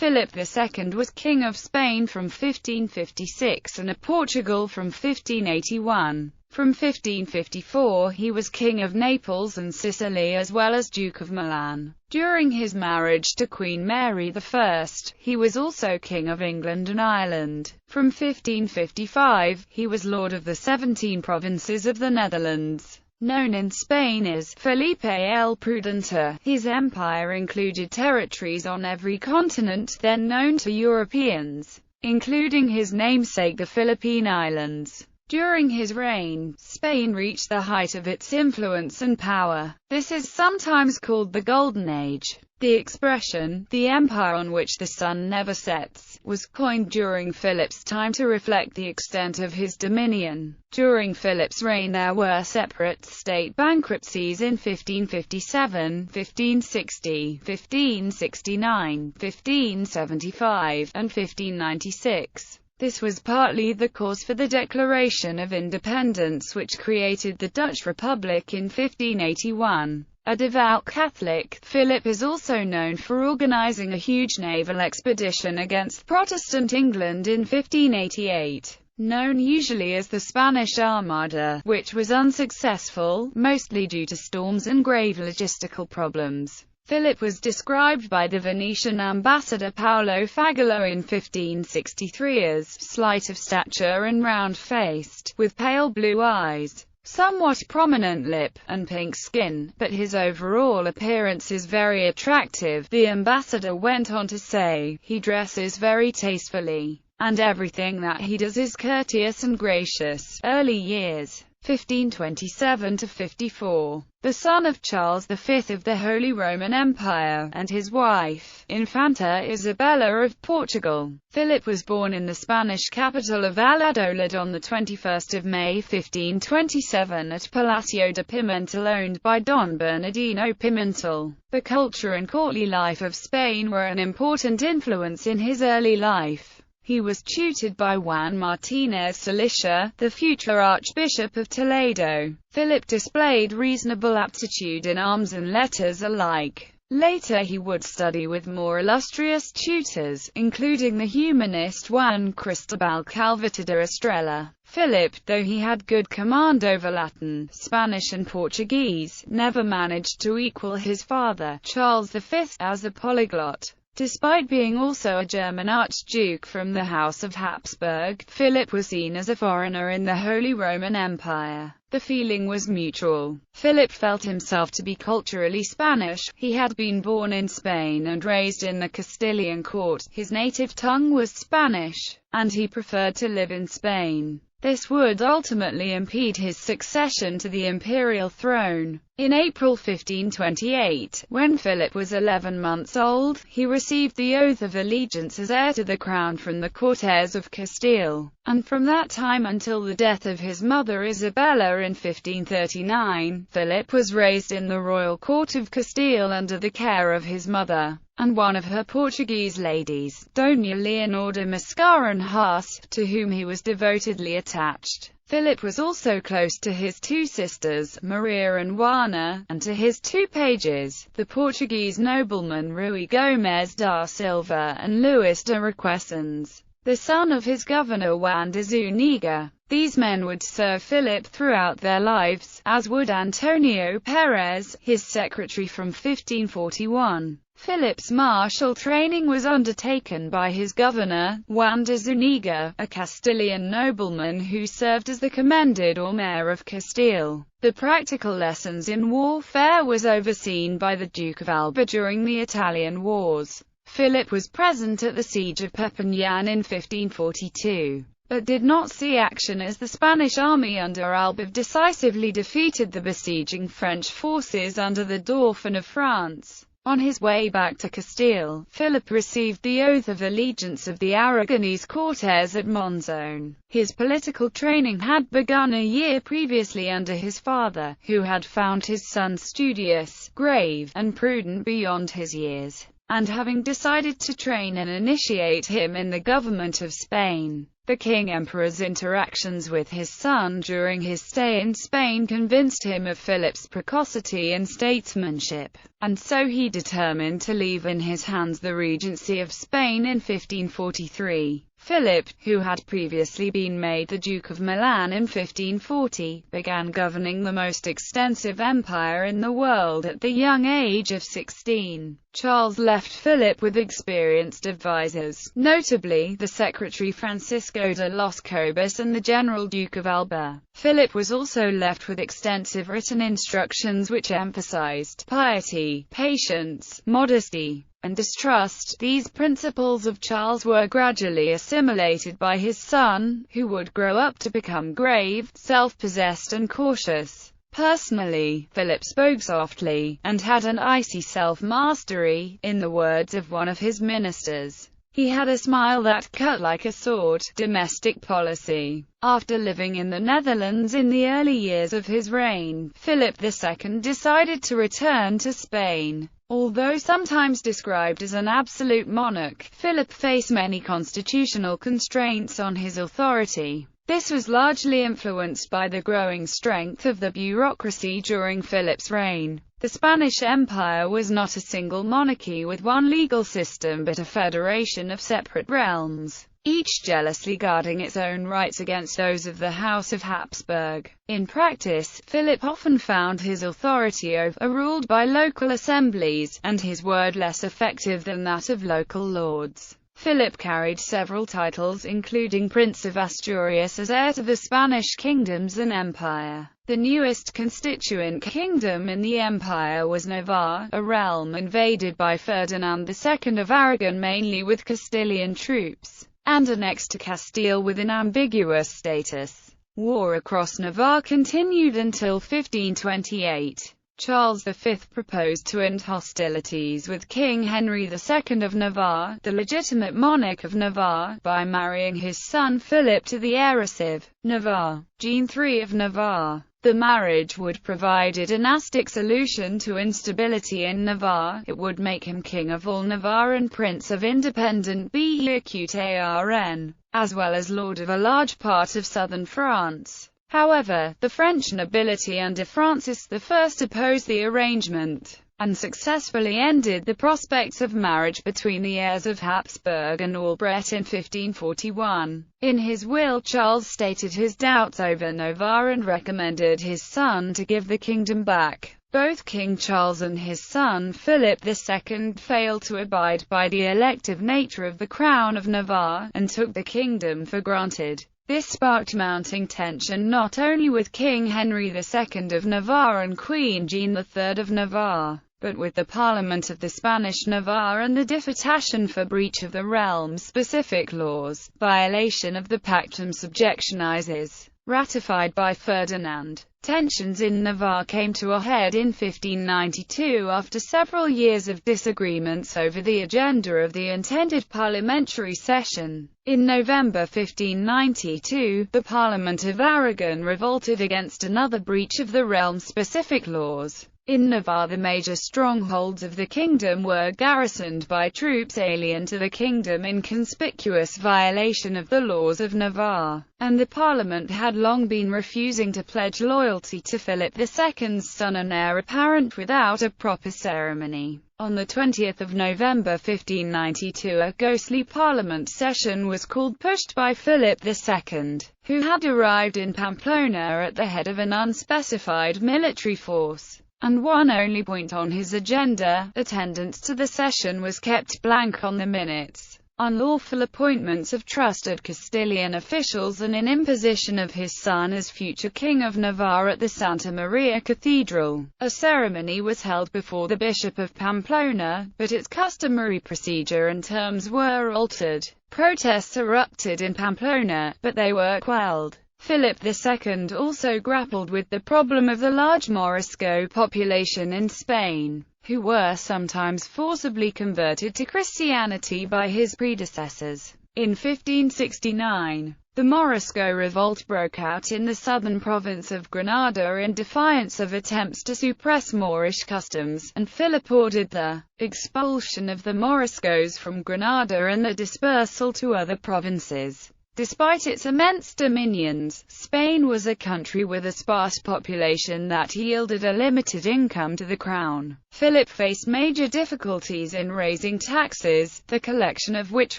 Philip II was King of Spain from 1556 and of Portugal from 1581. From 1554 he was King of Naples and Sicily as well as Duke of Milan. During his marriage to Queen Mary I, he was also King of England and Ireland. From 1555, he was Lord of the 17 provinces of the Netherlands, known in Spain as Felipe el Prudente. His empire included territories on every continent then known to Europeans, including his namesake the Philippine Islands. During his reign, Spain reached the height of its influence and power. This is sometimes called the Golden Age. The expression, "the empire on which the sun never sets," was coined during Philip's time to reflect the extent of his dominion. During Philip's reign there were separate state bankruptcies in 1557, 1560, 1569, 1575, and 1596. This was partly the cause for the Declaration of Independence which created the Dutch Republic in 1581. A devout Catholic, Philip is also known for organizing a huge naval expedition against Protestant England in 1588, known usually as the Spanish Armada, which was unsuccessful, mostly due to storms and grave logistical problems. Philip was described by the Venetian ambassador Paolo Fagolo in 1563 as slight of stature and round-faced, with pale blue eyes, somewhat prominent lip, and pink skin, but his overall appearance is very attractive. The ambassador went on to say, "He dresses very tastefully, and everything that he does is courteous and gracious." Early years 1527 to 54. The son of Charles V of the Holy Roman Empire, and his wife, Infanta Isabella of Portugal. Philip was born in the Spanish capital of Valladolid on 21 May 1527 at Palacio de Pimentel owned by Don Bernardino Pimentel. The culture and courtly life of Spain were an important influence in his early life. He was tutored by Juan Martínez Salicia, the future Archbishop of Toledo. Philip displayed reasonable aptitude in arms and letters alike. Later he would study with more illustrious tutors, including the humanist Juan Cristobal Calvete de Estrella. Philip, though he had good command over Latin, Spanish and Portuguese, never managed to equal his father, Charles V, as a polyglot. Despite being also a German archduke from the House of Habsburg, Philip was seen as a foreigner in the Holy Roman Empire. The feeling was mutual. Philip felt himself to be culturally Spanish. He had been born in Spain and raised in the Castilian court. His native tongue was Spanish, and he preferred to live in Spain. This would ultimately impede his succession to the imperial throne. In April 1528, when Philip was 11 months old, he received the oath of allegiance as heir to the crown from the Cortes of Castile, and from that time until the death of his mother Isabella in 1539, Philip was raised in the royal court of Castile under the care of his mother, and one of her Portuguese ladies, Doña Leonor de Mascarenhas, to whom he was devotedly attached. Philip was also close to his two sisters, Maria and Juana, and to his two pages, the Portuguese noblemen Rui Gomes da Silva and Luís de Requesens, the son of his governor Juan de Zuniga. These men would serve Philip throughout their lives, as would Antonio Perez, his secretary from 1541. Philip's martial training was undertaken by his governor, Juan de Zuniga, a Castilian nobleman who served as the commendador mayor of Castile. The practical lessons in warfare was overseen by the Duke of Alba during the Italian Wars. Philip was present at the siege of Perpignan in 1542, but did not see action as the Spanish army under Alba decisively defeated the besieging French forces under the Dauphin of France. On his way back to Castile, Philip received the oath of allegiance of the Aragonese Cortes at Monzon. His political training had begun a year previously under his father, who had found his son studious, grave, and prudent beyond his years, and having decided to train and initiate him in the government of Spain. The King-Emperor's interactions with his son during his stay in Spain convinced him of Philip's precocity and statesmanship, and so he determined to leave in his hands the Regency of Spain in 1543. Philip, who had previously been made the Duke of Milan in 1540, began governing the most extensive empire in the world at the young age of 16. Charles left Philip with experienced advisors, notably the Secretary Francisco de los Cobos and the General Duke of Alba. Philip was also left with extensive written instructions which emphasized piety, patience, modesty, and distrust. These principles of Charles were gradually assimilated by his son, who would grow up to become grave, self-possessed and cautious. Personally, Philip spoke softly, and had an icy self-mastery. In the words of one of his ministers, he had a smile that cut like a sword. Domestic policy. After living in the Netherlands in the early years of his reign, Philip II decided to return to Spain. Although sometimes described as an absolute monarch, Philip faced many constitutional constraints on his authority. This was largely influenced by the growing strength of the bureaucracy during Philip's reign. The Spanish Empire was not a single monarchy with one legal system but a federation of separate realms, each jealously guarding its own rights against those of the House of Habsburg. In practice, Philip often found his authority overruled by local assemblies, and his word less effective than that of local lords. Philip carried several titles including Prince of Asturias as heir to the Spanish kingdoms and empire. The newest constituent kingdom in the empire was Navarre, a realm invaded by Ferdinand II of Aragon mainly with Castilian troops, and annexed to Castile with an ambiguous status. War across Navarre continued until 1528. Charles V proposed to end hostilities with King Henry II of Navarre, the legitimate monarch of Navarre, by marrying his son Philip to the heiress of Navarre, Jeanne III of Navarre. The marriage would provide a dynastic solution to instability in Navarre. It would make him king of all Navarre and prince of independent Bearn, as well as lord of a large part of southern France. However, the French nobility under Francis I opposed the arrangement, and successfully ended the prospects of marriage between the heirs of Habsburg and Albrecht in 1541. In his will, Charles stated his doubts over Navarre and recommended his son to give the kingdom back. Both King Charles and his son Philip II failed to abide by the elective nature of the Crown of Navarre, and took the kingdom for granted. This sparked mounting tension not only with King Henry II of Navarre and Queen Jeanne III of Navarre, but with the Parliament of the Spanish Navarre and the Deputation for breach of the realm-specific laws, violation of the Pactum Subjectionis, ratified by Ferdinand. Tensions in Navarre came to a head in 1592 after several years of disagreements over the agenda of the intended parliamentary session. In November 1592, the Parliament of Aragon revolted against another breach of the realm-specific laws. In Navarre, the major strongholds of the kingdom were garrisoned by troops alien to the kingdom in conspicuous violation of the laws of Navarre, and the Parliament had long been refusing to pledge loyalty to Philip II's son and heir apparent without a proper ceremony. On 20 November 1592 a ghostly parliament session was called, pushed by Philip II, who had arrived in Pamplona at the head of an unspecified military force, and one only point on his agenda: attendance to the session was kept blank on the minutes. Unlawful appointments of trusted Castilian officials and an imposition of his son as future King of Navarre at the Santa Maria Cathedral. A ceremony was held before the Bishop of Pamplona, but its customary procedure and terms were altered. Protests erupted in Pamplona, but they were quelled. Philip II also grappled with the problem of the large Morisco population in Spain, who were sometimes forcibly converted to Christianity by his predecessors. In 1569, the Morisco revolt broke out in the southern province of Granada in defiance of attempts to suppress Moorish customs, and Philip ordered the expulsion of the Moriscos from Granada and their dispersal to other provinces. Despite its immense dominions, Spain was a country with a sparse population that yielded a limited income to the crown. Philip faced major difficulties in raising taxes, the collection of which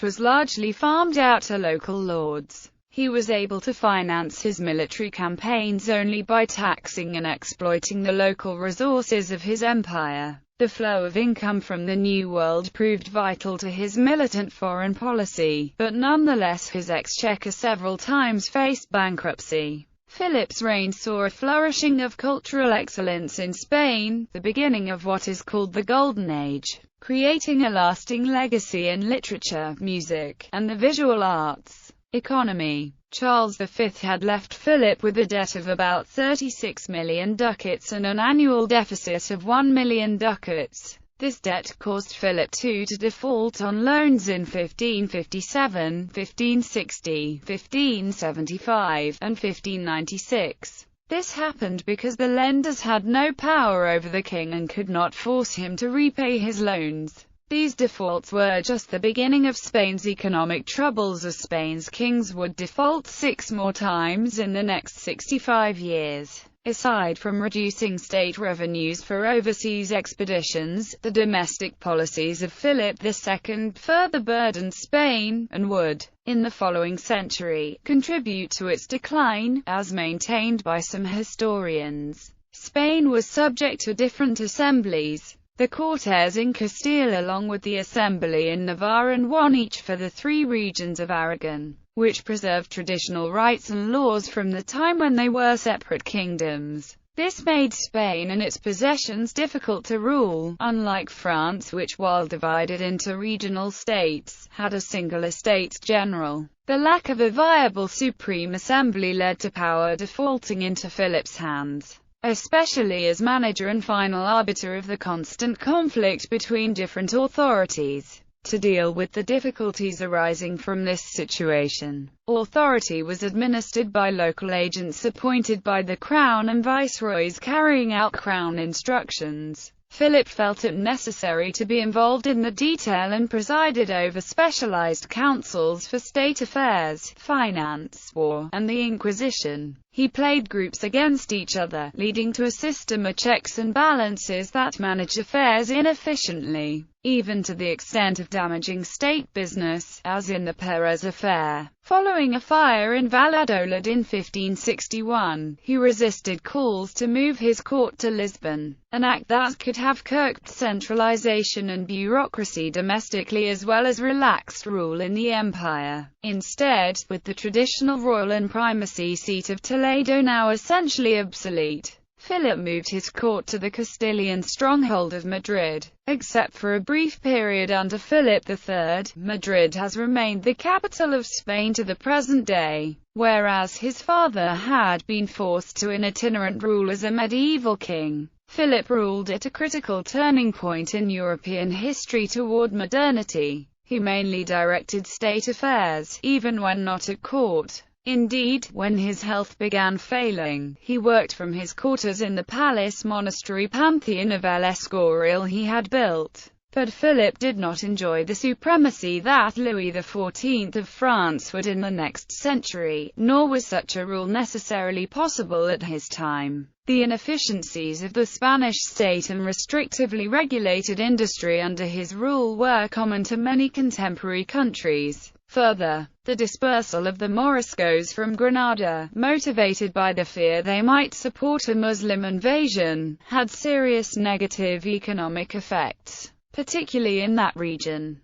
was largely farmed out to local lords. He was able to finance his military campaigns only by taxing and exploiting the local resources of his empire. The flow of income from the New World proved vital to his militant foreign policy, but nonetheless his exchequer several times faced bankruptcy. Philip's reign saw a flourishing of cultural excellence in Spain, the beginning of what is called the Golden Age, creating a lasting legacy in literature, music, and the visual arts. Economy. Charles V had left Philip with a debt of about 36 million ducats and an annual deficit of 1 million ducats. This debt caused Philip II to default on loans in 1557, 1560, 1575, and 1596. This happened because the lenders had no power over the king and could not force him to repay his loans. These defaults were just the beginning of Spain's economic troubles, as Spain's kings would default 6 more times in the next 65 years. Aside from reducing state revenues for overseas expeditions, the domestic policies of Philip II further burdened Spain, and would, in the following century, contribute to its decline, as maintained by some historians. Spain was subject to different assemblies. The Cortes in Castile along with the Assembly in Navarre, and one each for the 3 regions of Aragon, which preserved traditional rights and laws from the time when they were separate kingdoms. This made Spain and its possessions difficult to rule, unlike France, which, while divided into regional states, had a single Estates General. The lack of a viable Supreme Assembly led to power defaulting into Philip's hands, especially as manager and final arbiter of the constant conflict between different authorities. To deal with the difficulties arising from this situation, authority was administered by local agents appointed by the Crown and viceroys carrying out Crown instructions. Philip felt it necessary to be involved in the detail and presided over specialized councils for state affairs, finance, war, and the Inquisition. He played groups against each other, leading to a system of checks and balances that managed affairs inefficiently, even to the extent of damaging state business, as in the Perez affair. Following a fire in Valladolid in 1561, he resisted calls to move his court to Lisbon, an act that could have curbed centralization and bureaucracy domestically as well as relaxed rule in the empire. Instead, with the traditional royal and primacy seat of Toledo now essentially obsolete, Philip moved his court to the Castilian stronghold of Madrid. Except for a brief period under Philip III, Madrid has remained the capital of Spain to the present day, whereas his father had been forced to an itinerant rule as a medieval king. Philip ruled at a critical turning point in European history toward modernity. He mainly directed state affairs, even when not at court. Indeed, when his health began failing, he worked from his quarters in the palace monastery Pantheon of El Escorial he had built. But Philip did not enjoy the supremacy that Louis XIV of France would in the next century, nor was such a rule necessarily possible at his time. The inefficiencies of the Spanish state and restrictively regulated industry under his rule were common to many contemporary countries. Further, the dispersal of the Moriscos from Granada, motivated by the fear they might support a Muslim invasion, had serious negative economic effects, particularly in that region.